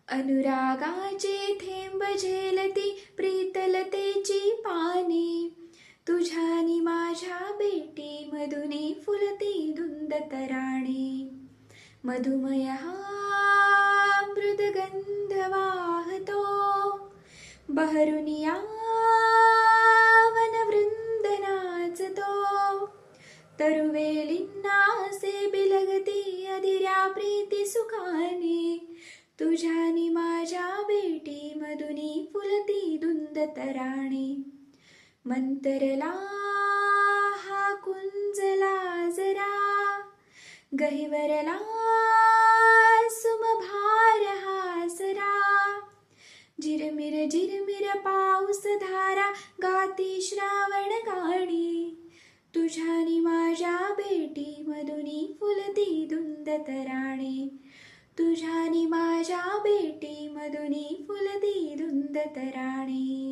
अनुरागाचे थेंब झेलती प्रीतलतेची पाने, तुझ्यानी माझ्या भेटी मधुनी फुलती धुंद तराणे. मधुमय हा मृदगंध वाहतो, बहरून या वनवृंद नाचतो. तरुवेलींनासे बिलगती अधिऱ्या प्रीती सुखाने, तुझ्यानी माझ्या भेटी मधुनी फुलती धुंद तराणे. मंतरला हा कुंजला जरा, गहिवरला सुमभार हा सरा. झिरमिर पाऊस धारा गाती श्रावण गाणी, तुझ्यानी माझ्या भेटी मधुनी फुलती धुंद तराणे. तुझ्यानी माझ्या भेटी मधुनी फुलती धुंद तराणे.